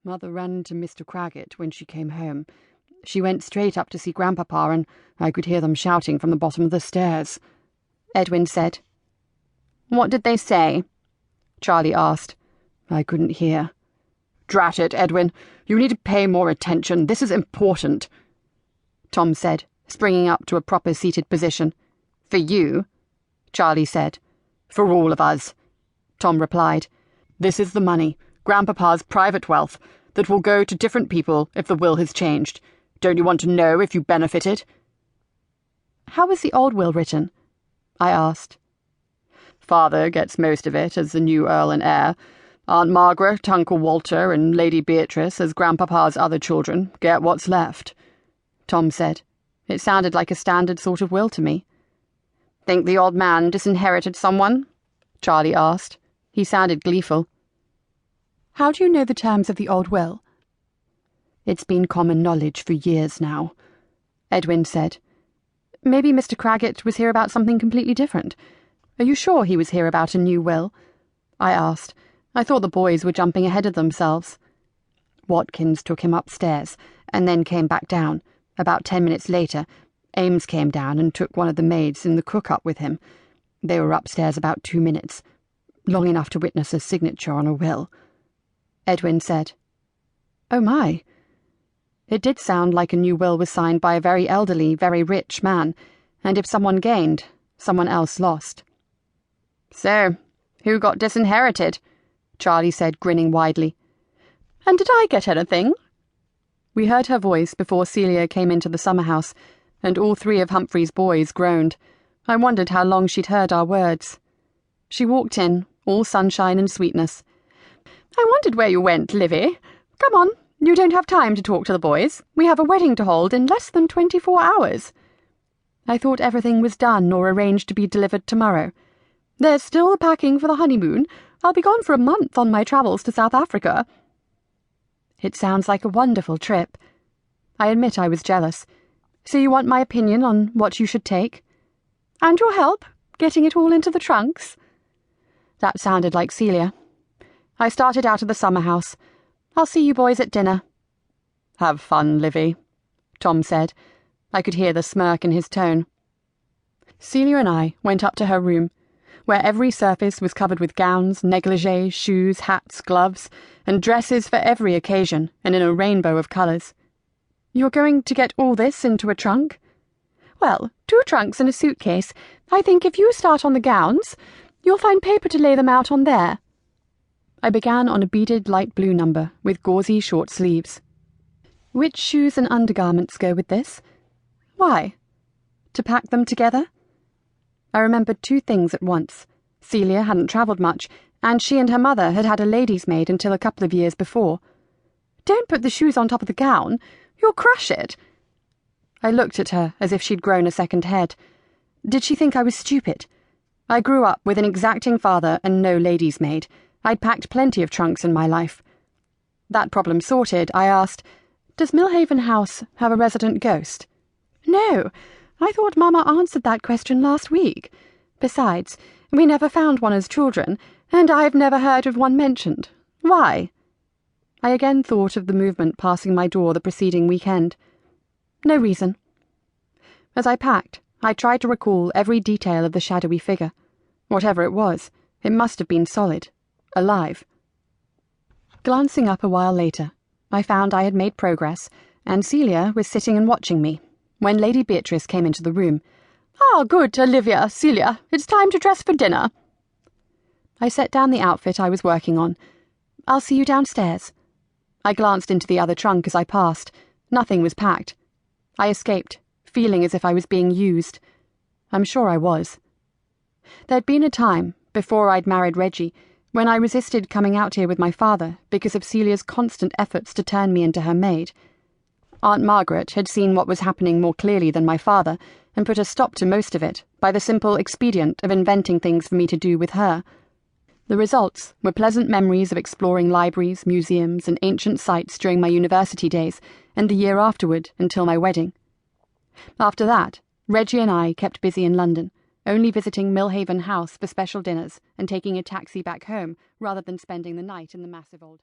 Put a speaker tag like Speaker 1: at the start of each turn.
Speaker 1: Mother ran to Mr. Craggett when she came home. She went straight up to see Grandpapa, and I could hear them shouting from the bottom of the stairs," Edwin said.
Speaker 2: "What did they say?"
Speaker 1: Charlie asked. I couldn't hear. "Drat it, Edwin. You need to pay more attention. This is important," Tom said, springing up to a proper seated position.
Speaker 2: "For you?"
Speaker 1: Charlie said. "For all of us," Tom replied. "This is the money, Grandpapa's private wealth, that will go to different people if the will has changed. Don't you want to know if you benefited?"
Speaker 2: "How was the old will written?" I asked.
Speaker 1: "Father gets most of it as the new Earl and heir. Aunt Margaret, Uncle Walter, and Lady Beatrice, as Grandpapa's other children, get what's left," Tom said. It sounded like a standard sort of will to me.
Speaker 2: "Think the old man disinherited someone?" Charlie asked. He sounded gleeful.
Speaker 1: "How do you know the terms of the old will?" "It's been common knowledge for years now," Edwin said.
Speaker 2: "Maybe Mr. Craggett was here about something completely different. Are you sure he was here about a new will?" I asked. I thought the boys were jumping ahead of themselves.
Speaker 1: "Watkins took him upstairs, and then came back down. About 10 minutes later, Ames came down and took one of the maids and the cook up with him. They were upstairs about 2 minutes, long enough to witness a signature on a will," Edwin said.
Speaker 2: "Oh my."
Speaker 1: It did sound like a new will was signed by a very elderly, very rich man, and if someone gained, someone else lost.
Speaker 2: "So, who got disinherited?" Charlie said, grinning widely.
Speaker 1: "And did I get anything?" We heard her voice before Celia came into the summer house, and all 3 of Humphrey's boys groaned. I wondered how long she'd heard our words. She walked in, all sunshine and sweetness. "I wondered where you went, Livy. Come on, you don't have time to talk to the boys. We have a wedding to hold in less than 24 hours. I thought everything was done or arranged to be delivered tomorrow. There's still the packing for the honeymoon. I'll be gone for a month on my travels to South Africa." "It sounds like a wonderful trip." I admit I was jealous. "So you want my opinion on what you should take?" "And your help, getting it all into the trunks?" That sounded like Celia. I started out of the summer house. "I'll see you boys at dinner." "Have fun, Livy," Tom said. I could hear the smirk in his tone. Celia and I went up to her room, where every surface was covered with gowns, negligées, shoes, hats, gloves, and dresses for every occasion, and in a rainbow of colours. "You're going to get all this into a trunk?" "Well, 2 trunks and a suitcase. I think if you start on the gowns, you'll find paper to lay them out on there." I began on a beaded light blue number with gauzy short sleeves. "Which shoes and undergarments go with this?" "Why?" "To pack them together?" I remembered 2 things at once. Celia hadn't travelled much, and she and her mother had had a lady's maid until a couple of years before. "Don't put the shoes on top of the gown. You'll crush it." I looked at her as if she'd grown a second head. Did she think I was stupid? I grew up with an exacting father and no lady's maid. I'd packed plenty of trunks in my life. That problem sorted, I asked, "Does Millhaven House have a resident ghost?" "No. I thought Mama answered that question last week. Besides, we never found one as children, and I've never heard of one mentioned. Why?" I again thought of the movement passing my door the preceding weekend. "No reason." As I packed, I tried to recall every detail of the shadowy figure. Whatever it was, it must have been solid, alive. Glancing up a while later, I found I had made progress, and Celia was sitting and watching me, when Lady Beatrice came into the room. "Ah, good, Olivia, Celia, it's time to dress for dinner." I set down the outfit I was working on. "I'll see you downstairs." I glanced into the other trunk as I passed. Nothing was packed. I escaped, feeling as if I was being used. I'm sure I was. There'd been a time, before I'd married Reggie, when I resisted coming out here with my father because of Celia's constant efforts to turn me into her maid. Aunt Margaret had seen what was happening more clearly than my father, and put a stop to most of it by the simple expedient of inventing things for me to do with her. The results were pleasant memories of exploring libraries, museums, and ancient sites during my university days, and the year afterward until my wedding. After that, Reggie and I kept busy in London, only visiting Millhaven House for special dinners and taking a taxi back home rather than spending the night in the massive old house.